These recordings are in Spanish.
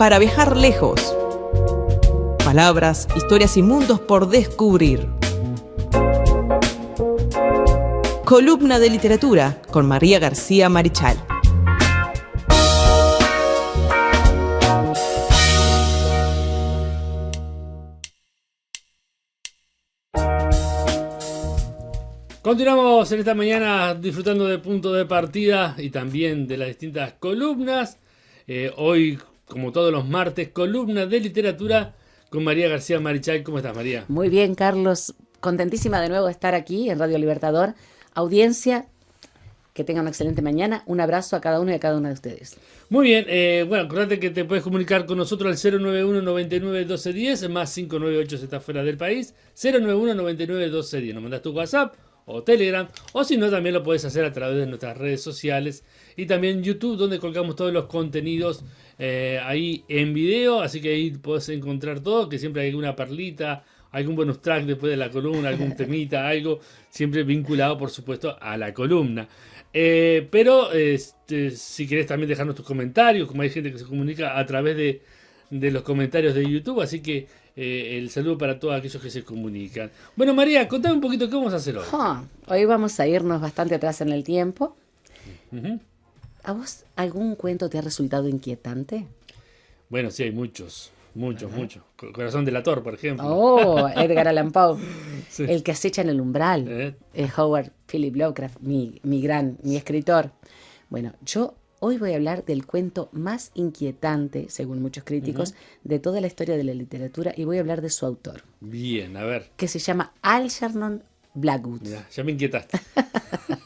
para viajar lejos. Palabras, historias y mundos por descubrir. Columna de literatura con María García Marichal. Continuamos en esta mañana disfrutando de Punto de Partida y también de las distintas columnas. Hoy, como todos los martes, columna de literatura con María García Marichal. ¿Cómo estás, María? Muy bien, Carlos. Contentísima de nuevo de estar aquí en Radio Libertador. Audiencia, que tengan una excelente mañana. Un abrazo a cada uno y a cada una de ustedes. Muy bien, bueno, acordate que te puedes comunicar con nosotros al 091-99-1210, más 598 si estás fuera del país, 091-99-1210. Nos mandas tu WhatsApp o Telegram, o si no, también lo puedes hacer a través de nuestras redes sociales y también YouTube, donde colgamos todos los contenidos ahí en video, así que ahí podés encontrar todo, que siempre hay alguna perlita, algún bonus track después de la columna, algún temita, algo siempre vinculado, por supuesto, a la columna. Pero si querés también dejarnos tus comentarios, como hay gente que se comunica a través de los comentarios de YouTube, así que el saludo para todos aquellos que se comunican. Bueno, María, contame un poquito qué vamos a hacer hoy. Hoy vamos a irnos bastante atrás en el tiempo. Uh-huh. ¿A vos algún cuento te ha resultado inquietante? Bueno, sí, hay muchos. Corazón delator, por ejemplo. Oh, Edgar Allan Poe. Sí. El que acecha en el umbral. Howard Philip Lovecraft, mi escritor. Bueno, yo hoy voy a hablar del cuento más inquietante, según muchos críticos, de toda la historia de la literatura, y voy a hablar de su autor. Bien, a ver. Que se llama Algernon Blackwood. Ya me inquietaste.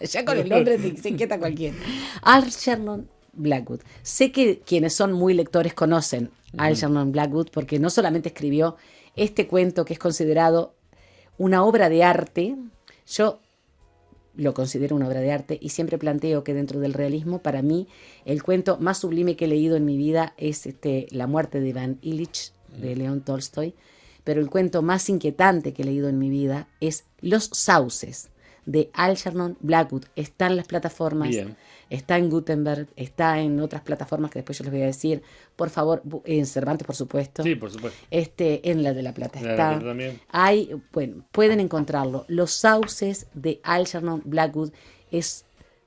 Ya con el nombre se inquieta cualquiera. Algernon Blackwood. Sé que quienes son muy lectores conocen a Algernon Blackwood, porque no solamente escribió este cuento que es considerado una obra de arte. Yo lo considero una obra de arte y siempre planteo que dentro del realismo, para mí, el cuento más sublime que he leído en mi vida es La muerte de Iván Ilich, de León Tolstoy, pero el cuento más inquietante que he leído en mi vida es Los sauces, de Algernon Blackwood. Está en las plataformas, Bien. Está en Gutenberg, está en otras plataformas que después yo les voy a decir. Por favor, en Cervantes, por supuesto. Sí, por supuesto. En la de La Plata La de está. La Plata también. Bueno, pueden encontrarlo. Los sauces de Algernon Blackwood es,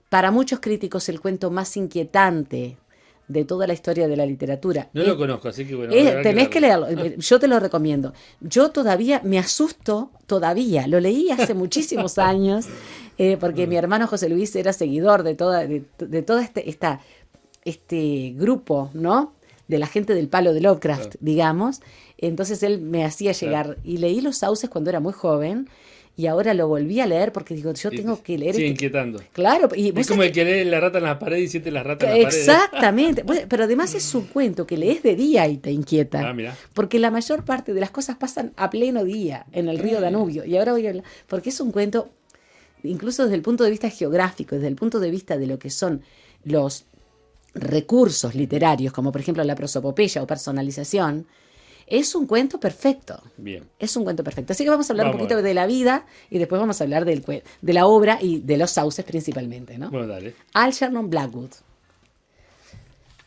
para muchos críticos, el cuento más inquietante de toda la historia de la literatura. No lo conozco, así que bueno. Tenés que leerlo. Yo te lo recomiendo. Yo todavía me asusto, lo leí hace muchísimos años, porque mi hermano José Luis era seguidor de toda este grupo, ¿no? De la gente del palo de Lovecraft, Claro. digamos. Entonces él me hacía llegar. Claro. Y leí Los sauces cuando era muy joven. Y ahora lo volví a leer porque digo, yo tengo que leer. Sí, inquietando. Claro. Y Es vos como sabés el que lee la rata en la pared y siente la rata en la pared. Exactamente. Bueno, pero además es un cuento que lees de día y te inquieta. Ah, mira. Porque la mayor parte de las cosas pasan a pleno día en el río Danubio. Y ahora voy a hablar. Porque es un cuento, incluso desde el punto de vista geográfico, desde el punto de vista de lo que son los recursos literarios, como por ejemplo la prosopopeya o personalización, es un cuento perfecto. Bien. Es un cuento perfecto. Así que vamos a hablar un Vamos a poquito ver. de la vida y después vamos a hablar de la obra y de los sauces principalmente, ¿no? Bueno, dale. Algernon Blackwood.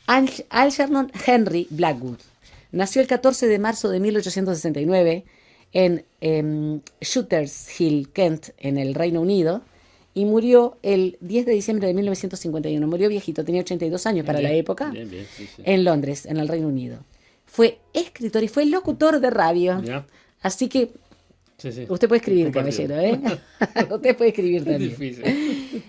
Algernon Henry Blackwood nació el 14 de marzo de 1869 en Shooters Hill, Kent, en el Reino Unido, y murió el 10 de diciembre de 1951. Murió viejito, tenía 82 años para Bien, la época, Bien, sí. en Londres, en el Reino Unido. Fue escritor y fue locutor de radio. Ya. Así que Sí. usted puede escribir, Compartido. caballero, ¿eh? Usted puede escribir Es también. difícil.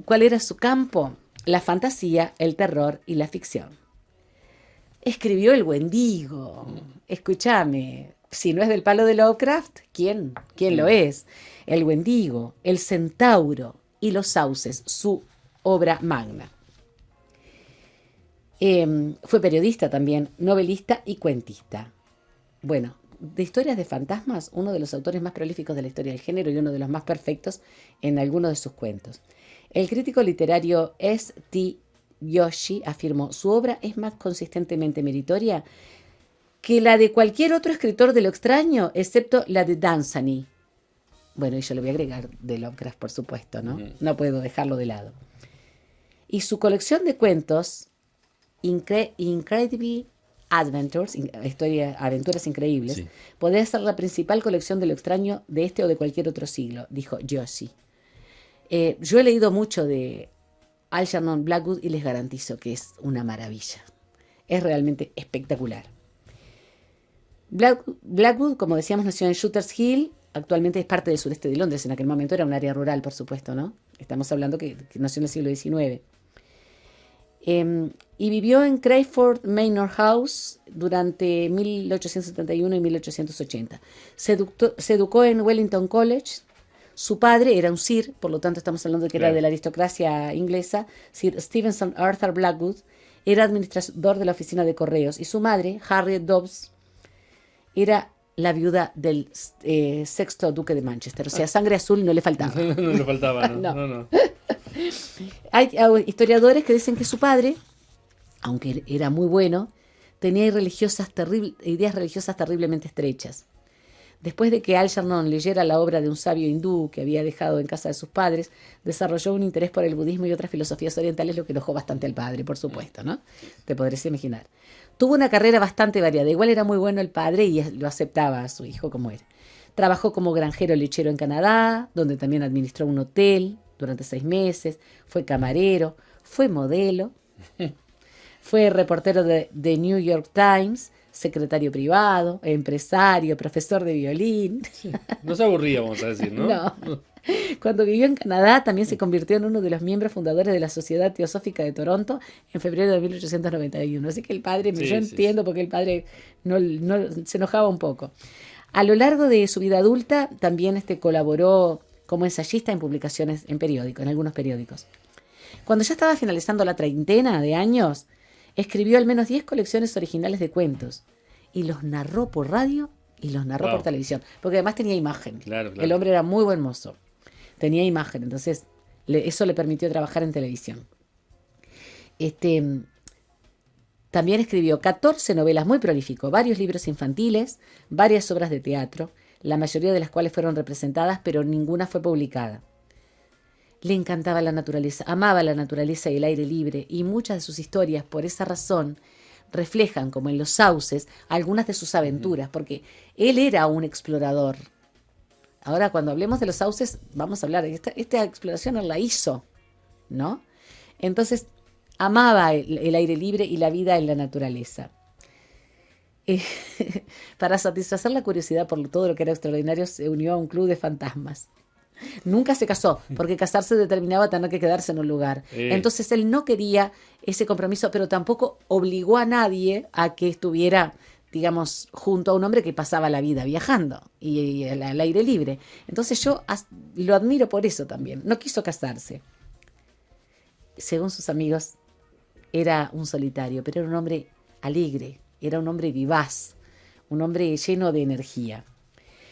¿Cuál era su campo? La fantasía, el terror y la ficción. Escribió El Wendigo. Escúchame, si no es del palo de Lovecraft, ¿quién lo es? El Wendigo, El Centauro y Los sauces, su obra magna. Fue periodista también, novelista y cuentista. Bueno, de historias de fantasmas, uno de los autores más prolíficos de la historia del género y uno de los más perfectos en algunos de sus cuentos. El crítico literario S.T. Yoshi afirmó: su obra es más consistentemente meritoria que la de cualquier otro escritor de lo extraño, excepto la de Dunsany. Bueno, y yo le voy a agregar de Lovecraft, por supuesto, ¿no? No puedo dejarlo de lado. Y su colección de cuentos Incredible Adventures, aventuras increíbles, Sí. podría ser la principal colección de lo extraño de este o de cualquier otro siglo, dijo Josie. Yo he leído mucho de Algernon Blackwood y les garantizo que es una maravilla. Es realmente espectacular. Blackwood, como decíamos, nació en Shooters Hill. Actualmente es parte del sureste de Londres. En aquel momento era un área rural, por supuesto, ¿no? Estamos hablando que nació en el siglo XIX. Y vivió en Crayford Manor House durante 1871 y 1880. Se educó en Wellington College. Su padre era un Sir, por lo tanto estamos hablando de que Claro. era de la aristocracia inglesa. Sir Stevenson Arthur Blackwood era administrador de la oficina de correos y su madre, Harriet Dobbs, era la viuda del sexto duque de Manchester. O sea, sangre azul no le faltaba. No le faltaba, ¿no? No. No, no. Hay historiadores que dicen que su padre, aunque era muy bueno, tenía ideas religiosas terriblemente estrechas. Después de que Algernon leyera la obra de un sabio hindú que había dejado en casa de sus padres, desarrolló un interés por el budismo y otras filosofías orientales, lo que enojó bastante al padre, por supuesto, ¿no? Te podrás imaginar. Tuvo una carrera bastante variada. Igual era muy bueno el padre y lo aceptaba a su hijo como era. Trabajó como granjero lechero en Canadá, donde también administró un hotel durante 6 meses. Fue camarero, fue modelo, fue reportero de New York Times, secretario privado, empresario, profesor de violín. No se aburría, vamos a decir, ¿no? No. Cuando vivió en Canadá también se convirtió en uno de los miembros fundadores de la Sociedad Teosófica de Toronto en febrero de 1891. Así que el padre, Sí, yo sí, entiendo porque el padre no se enojaba un poco. A lo largo de su vida adulta también colaboró como ensayista en publicaciones en periódicos, en algunos periódicos. Cuando ya estaba finalizando la treintena de años, escribió al menos 10 colecciones originales de cuentos y los narró por radio y los narró Wow. por televisión, porque además tenía imagen. Claro, claro. El hombre era muy buen mozo, tenía imagen, entonces eso le permitió trabajar en televisión. También escribió 14 novelas, muy prolífico, varios libros infantiles, varias obras de teatro, la mayoría de las cuales fueron representadas, pero ninguna fue publicada. Le encantaba la naturaleza, amaba la naturaleza y el aire libre, y muchas de sus historias, por esa razón, reflejan, como en Los Sauces, algunas de sus aventuras, porque él era un explorador. Ahora, cuando hablemos de Los Sauces, vamos a hablar de esta exploración, él la hizo, ¿no? Entonces, amaba el aire libre y la vida en la naturaleza. Para satisfacer la curiosidad por todo lo que era extraordinario, se unió a un club de fantasmas. Nunca se casó, porque casarse determinaba tener que quedarse en un lugar. Entonces él no quería ese compromiso, pero tampoco obligó a nadie a que estuviera, digamos, junto a un hombre que pasaba la vida viajando y al aire libre. Entonces yo lo admiro por eso también. No quiso casarse. Según sus amigos, era un solitario, pero era un hombre alegre, era un hombre vivaz, un hombre lleno de energía.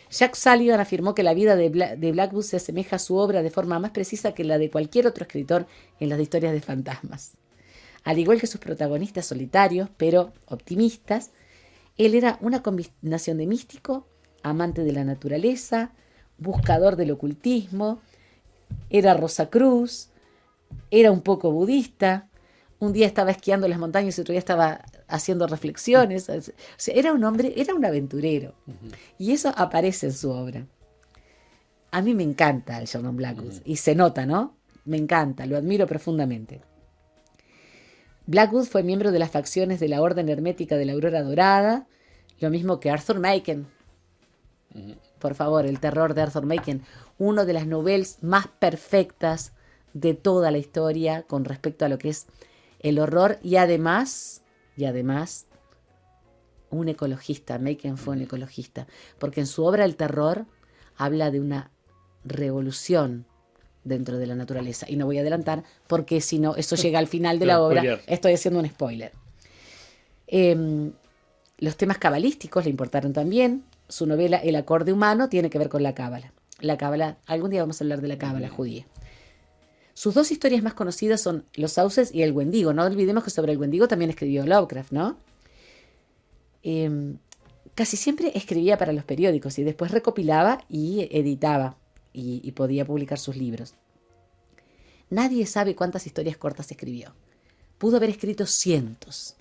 Jack Sullivan afirmó que la vida de Blackwood se asemeja a su obra de forma más precisa que la de cualquier otro escritor en las historias de fantasmas. Al igual que sus protagonistas solitarios, pero optimistas, él era una combinación de místico, amante de la naturaleza, buscador del ocultismo, era Rosacruz, era un poco budista, un día estaba esquiando en las montañas y otro día estaba haciendo reflexiones. O sea, era un hombre, era un aventurero. Y eso aparece en su obra. A mí me encanta Algernon Blackwood. Y se nota, ¿no? Me encanta, lo admiro profundamente. Blackwood fue miembro de las facciones de la Orden Hermética de la Aurora Dorada, lo mismo que Arthur Machen. Por favor, El terror de Arthur Machen. Una de las novelas más perfectas de toda la historia con respecto a lo que es el horror y además, un ecologista. Machen fue un ecologista, porque en su obra El terror habla de una revolución dentro de la naturaleza. Y no voy a adelantar, porque si no, eso llega al final de la obra. Estoy haciendo un spoiler. Los temas cabalísticos le importaron también. Su novela El acorde humano tiene que ver con la cábala. La cábala, algún día vamos a hablar de la cábala judía. Sus 2 historias más conocidas son Los Sauces y El Wendigo. No olvidemos que sobre El Wendigo también escribió Lovecraft, ¿no? Casi siempre escribía para los periódicos y después recopilaba y editaba y podía publicar sus libros. Nadie sabe cuántas historias cortas escribió, pudo haber escrito cientos.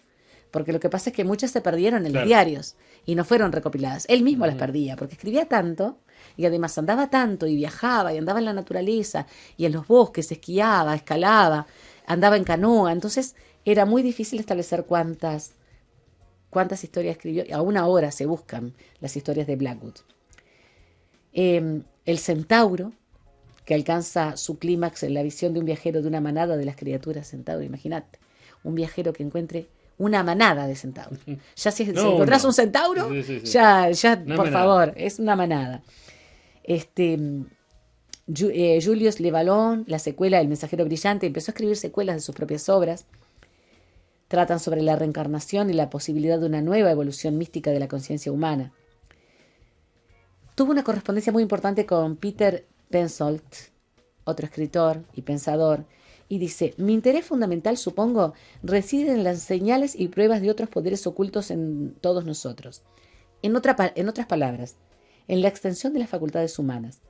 Porque lo que pasa es que muchas se perdieron en los Claro. diarios y no fueron recopiladas. Él mismo las Ujú. perdía porque escribía tanto y además andaba tanto y viajaba y andaba en la naturaleza y en los bosques, esquiaba, escalaba, andaba en canoa. Entonces era muy difícil establecer cuántas historias escribió. Aún ahora se buscan las historias de Blackwood. El centauro, que alcanza su clímax en la visión de un viajero de una manada de las criaturas centauro. Imagínate, un viajero que encuentre una manada de centauros. Ya si No, encontrás uno. un centauro, Sí. ya Una por manada. favor, es una manada. Julius Le Vallon, la secuela El mensajero brillante, empezó a escribir secuelas de sus propias obras. Tratan sobre la reencarnación y la posibilidad de una nueva evolución mística de la conciencia humana. Tuvo una correspondencia muy importante con Peter Penzold, otro escritor y pensador, y dice: mi interés fundamental, supongo, reside en las señales y pruebas de otros poderes ocultos en todos nosotros. En otras palabras, en la extensión de las facultades humanas.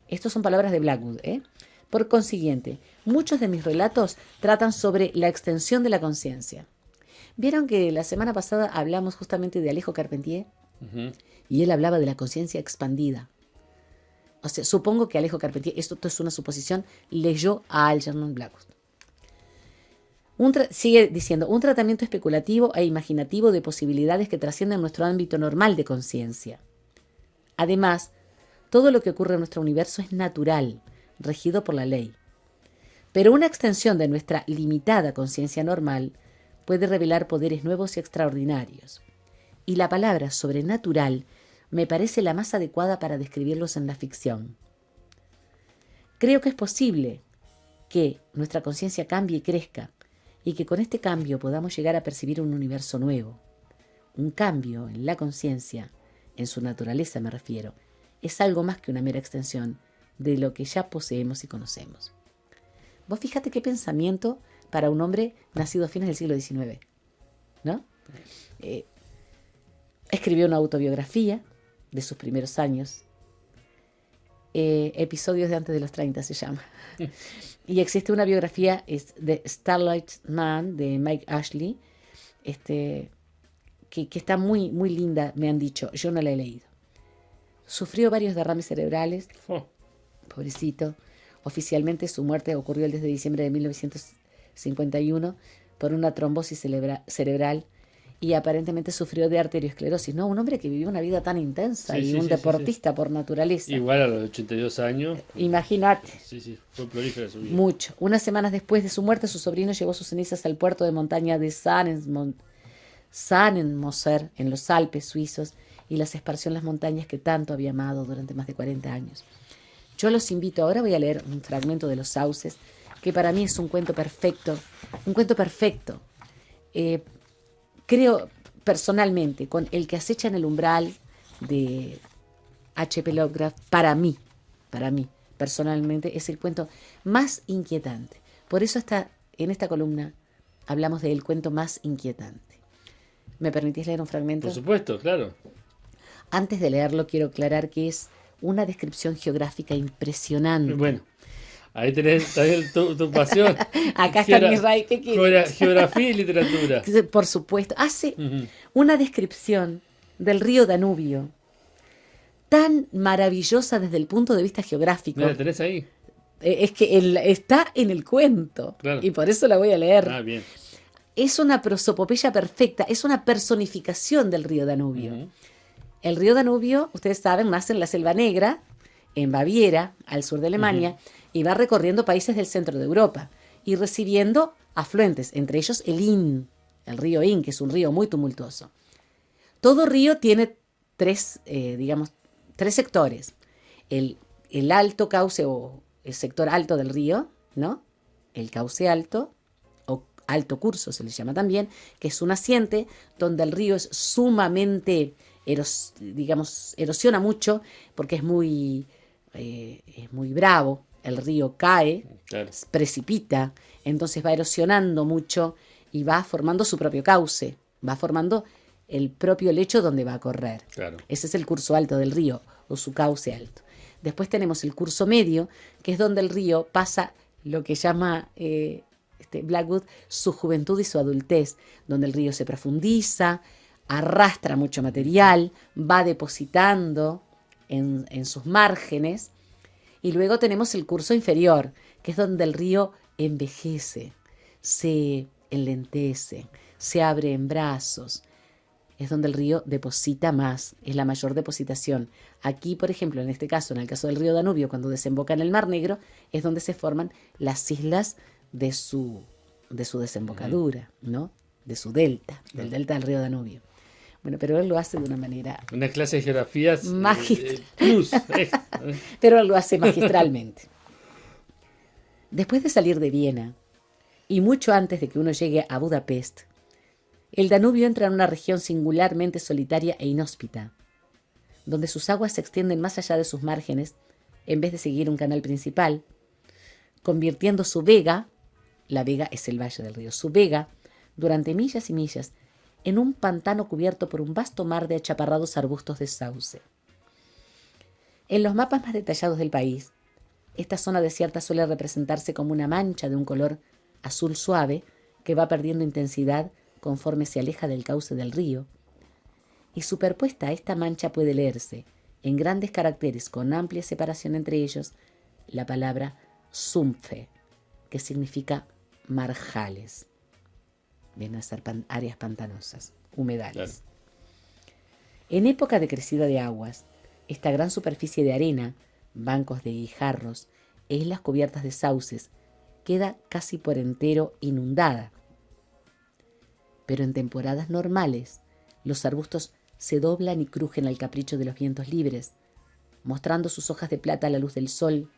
Estas son palabras de Blackwood, ¿eh? Por consiguiente, muchos de mis relatos tratan sobre la extensión de la conciencia. ¿Vieron que la semana pasada hablamos justamente de Alejo Carpentier? Ujú. Y él hablaba de la conciencia expandida. O sea, supongo que Alejo Carpentier, esto es una suposición, leyó a Algernon Blackwood. Sigue diciendo, un tratamiento especulativo e imaginativo de posibilidades que trascienden nuestro ámbito normal de conciencia. Además, todo lo que ocurre en nuestro universo es natural, regido por la ley. Pero una extensión de nuestra limitada conciencia normal puede revelar poderes nuevos y extraordinarios. Y la palabra sobrenatural me parece la más adecuada para describirlos en la ficción. Creo que es posible que nuestra conciencia cambie y crezca, y que con este cambio podamos llegar a percibir un universo nuevo. Un cambio en la conciencia, en su naturaleza me refiero, es algo más que una mera extensión de lo que ya poseemos y conocemos. Vos fíjate qué pensamiento para un hombre nacido a fines del siglo XIX, ¿no? Escribió una autobiografía de sus primeros años, Episodios de antes de los 30 se llama. Y existe una biografía de Starlight Man de Mike Ashley, que está muy, muy linda, me han dicho. Yo no la he leído. Sufrió varios derrames cerebrales, Oh. pobrecito. Oficialmente su muerte ocurrió el 10 de diciembre de 1951 por una trombosis cerebral y aparentemente sufrió de arteriosclerosis. ¿No? Un hombre que vivió una vida tan intensa y un deportista por naturaleza. Igual a los 82 años. Imagínate. Sí, fue prolífera su vida. Mucho. Unas semanas después de su muerte, su sobrino llevó sus cenizas al puerto de montaña de Sannenmoser, en los Alpes suizos, y las esparció en las montañas que tanto había amado durante más de 40 años. Yo los invito, ahora voy a leer un fragmento de Los Sauces, que para mí es un cuento perfecto. Un cuento perfecto. Creo personalmente, con El que acecha en el umbral de H.P. Lovecraft, para mí, personalmente, es el cuento más inquietante. Por eso en esta columna hablamos del cuento más inquietante. ¿Me permitís leer un fragmento? Por supuesto, claro. Antes de leerlo, quiero aclarar que es una descripción geográfica impresionante. Bueno, ahí tenés tu pasión. Acá está mi Ray, ¿qué quieres? Geografía y literatura. Por supuesto. Hace Ujú. una descripción del río Danubio tan maravillosa desde el punto de vista geográfico. Mira, tenés ahí. Es que está en el cuento. Claro. Y por eso la voy a leer. Ah, bien. Es una prosopopeya perfecta, es una personificación del río Danubio. Ujú. El río Danubio, ustedes saben, nace en la Selva Negra, en Baviera, al sur de Alemania, y va recorriendo países del centro de Europa y recibiendo afluentes, entre ellos el Inn, el río Inn, que es un río muy tumultuoso. Todo río tiene tres sectores. El alto cauce o el sector alto del río, ¿no? El cauce alto, o alto curso se le llama también, que es un naciente donde el río es sumamente, erosiona mucho porque es muy bravo. El río cae, Claro. precipita, entonces va erosionando mucho y va formando su propio cauce, va formando el propio lecho donde va a correr. Claro. Ese es el curso alto del río o su cauce alto. Después tenemos el curso medio, que es donde el río pasa lo que llama Blackwood, su juventud y su adultez, donde el río se profundiza, arrastra mucho material, va depositando en sus márgenes. Y luego tenemos el curso inferior, que es donde el río envejece, se enlentece, se abre en brazos. Es donde el río deposita más, es la mayor depositación. Aquí, por ejemplo, en este caso, en el caso del río Danubio, cuando desemboca en el Mar Negro, es donde se forman las islas de su desembocadura, ¿no? De su delta, del delta del río Danubio. Bueno, pero él lo hace de una manera... Una clase de geografías plus. Pero él lo hace magistralmente. Después de salir de Viena, y mucho antes de que uno llegue a Budapest, el Danubio entra en una región singularmente solitaria e inhóspita, donde sus aguas se extienden más allá de sus márgenes, en vez de seguir un canal principal, convirtiendo su vega, la vega es el valle del río, su vega, durante millas y millas, en un pantano cubierto por un vasto mar de achaparrados arbustos de sauce. En los mapas más detallados del país, esta zona desierta suele representarse como una mancha de un color azul suave que va perdiendo intensidad conforme se aleja del cauce del río, y superpuesta a esta mancha puede leerse, en grandes caracteres con amplia separación entre ellos, la palabra Sumpfe, que significa marjales. Vienen a ser áreas pantanosas, humedales. Claro. En época de crecida de aguas, esta gran superficie de arena, bancos de guijarros e islas cubiertas de sauces, queda casi por entero inundada. Pero en temporadas normales, los arbustos se doblan y crujen al capricho de los vientos libres, mostrando sus hojas de plata a la luz del sol,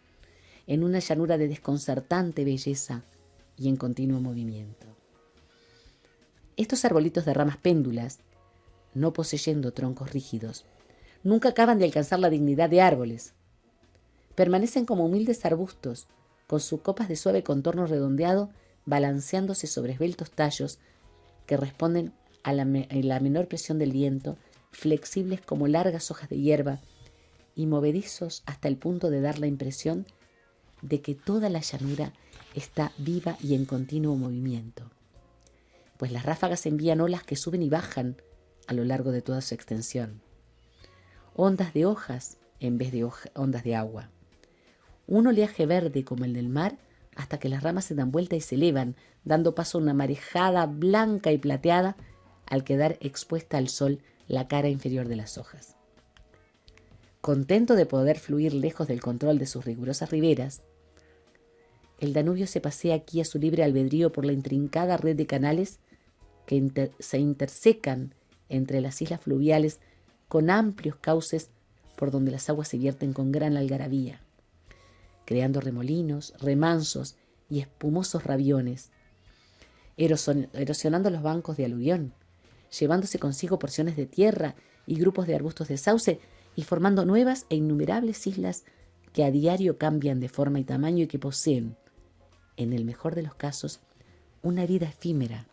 en una llanura de desconcertante belleza y en continuo movimiento. Estos arbolitos de ramas péndulas, no poseyendo troncos rígidos, nunca acaban de alcanzar la dignidad de árboles. Permanecen como humildes arbustos, con sus copas de suave contorno redondeado, balanceándose sobre esbeltos tallos que responden a la menor presión del viento, flexibles como largas hojas de hierba y movedizos hasta el punto de dar la impresión de que toda la llanura está viva y en continuo movimiento, pues las ráfagas envían olas que suben y bajan a lo largo de toda su extensión. Ondas de hojas en vez de ondas de agua. Un oleaje verde como el del mar hasta que las ramas se dan vuelta y se elevan, dando paso a una marejada blanca y plateada al quedar expuesta al sol la cara inferior de las hojas. Contento de poder fluir lejos del control de sus rigurosas riberas, el Danubio se pasea aquí a su libre albedrío por la intrincada red de canales que se intersecan entre las islas fluviales con amplios cauces por donde las aguas se vierten con gran algarabía, creando remolinos, remansos y espumosos rabiones, erosionando los bancos de aluvión, llevándose consigo porciones de tierra y grupos de arbustos de sauce y formando nuevas e innumerables islas que a diario cambian de forma y tamaño y que poseen, en el mejor de los casos, una vida efímera,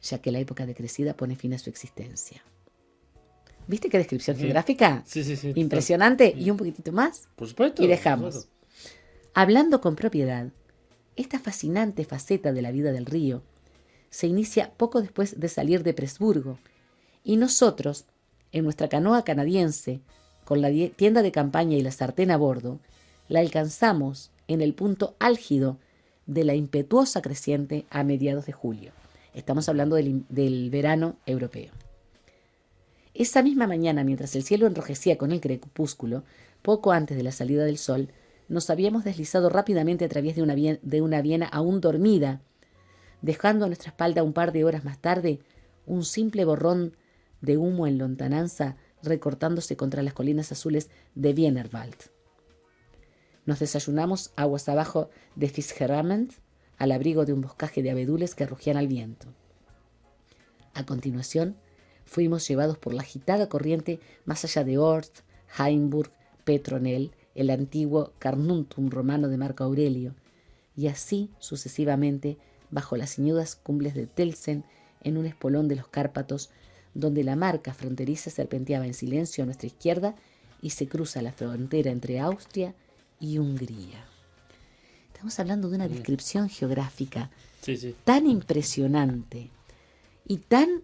ya que la época de crecida pone fin a su existencia. ¿Viste qué descripción geográfica? Sí. Impresionante. ¿Y un poquitito más? Por supuesto. Y dejamos. Hablando con propiedad, esta fascinante faceta de la vida del río se inicia poco después de salir de Presburgo, y nosotros, en nuestra canoa canadiense, con la tienda de campaña y la sartén a bordo, la alcanzamos en el punto álgido de la impetuosa creciente a mediados de julio. Estamos hablando del verano europeo. Esa misma mañana, mientras el cielo enrojecía con el crepúsculo, poco antes de la salida del sol, nos habíamos deslizado rápidamente a través de una Viena aún dormida, dejando a nuestra espalda un par de horas más tarde un simple borrón de humo en lontananza recortándose contra las colinas azules de Wienerwald. Nos desayunamos aguas abajo de Fischeramt, al abrigo de un boscaje de abedules que rugían al viento. A continuación, fuimos llevados por la agitada corriente más allá de Orth, Hainburg, Petronell, el antiguo Carnuntum romano de Marco Aurelio, y así sucesivamente bajo las ciñudas cumbres de Telsen en un espolón de los Cárpatos, donde la marca fronteriza serpenteaba en silencio a nuestra izquierda y se cruza la frontera entre Austria y Hungría. Estamos hablando de una descripción geográfica Sí, sí. tan impresionante y tan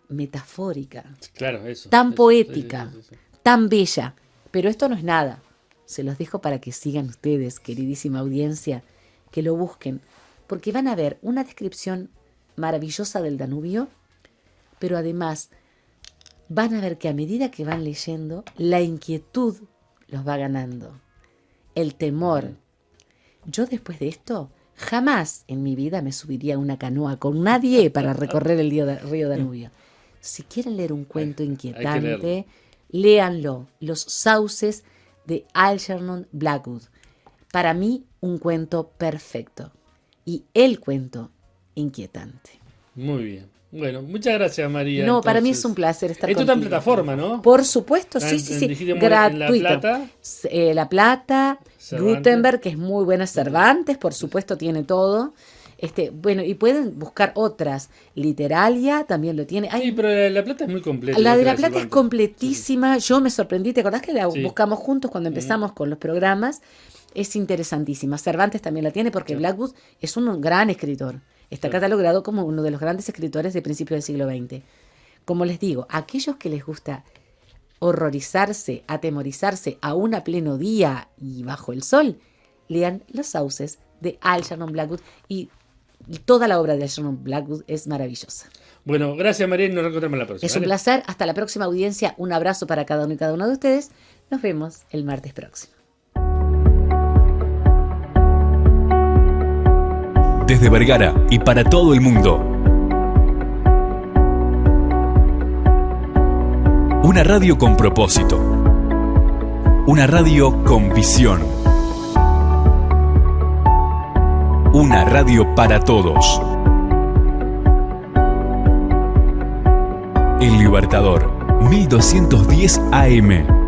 metafórica, Claro, eso. tan eso, poética, sí. tan bella. Pero esto no es nada. Se los dejo para que sigan ustedes, queridísima audiencia, que lo busquen, porque van a ver una descripción maravillosa del Danubio, pero además van a ver que a medida que van leyendo, la inquietud los va ganando, el temor. Yo después de esto, jamás en mi vida me subiría a una canoa con nadie para recorrer el río Danubio. Si quieren leer un cuento inquietante, léanlo, Los sauces de Algernon Blackwood. Para mí, un cuento perfecto. Y el cuento inquietante. Muy bien. Bueno, muchas gracias, María. No, para mí entonces. es un placer estar Esto contigo. está en plataforma, ¿no? Por supuesto, Está sí, en- sí, sí. dijiste, en Gratuito. La Plata. La Plata, Cervantes. Gutenberg, que es muy buena, Cervantes, por supuesto, tiene todo. Bueno, y pueden buscar otras. Literalia también lo tiene. Hay Sí, pero la de La Plata es muy completa. la igual de que La Plata es Cervantes. completísima. Yo me sorprendí. ¿Te acordás que la Sí. buscamos juntos cuando empezamos con los programas? Es interesantísima. Cervantes también la tiene porque Sí. Blackwood es un gran escritor. Está Sí. catalogado como uno de los grandes escritores de principios del siglo XX. Como les digo, aquellos que les gusta horrorizarse, atemorizarse aún a pleno día y bajo el sol, lean Los sauces de Algernon Blackwood, y toda la obra de Algernon Blackwood es maravillosa. Bueno, gracias, María, y nos reencontramos la próxima. Es un ¿vale? placer. Hasta la próxima, audiencia. Un abrazo para cada uno y cada una de ustedes. Nos vemos el martes próximo. Desde Vergara y para todo el mundo. Una radio con propósito. Una radio con visión. Una radio para todos. El Libertador, 1210 AM.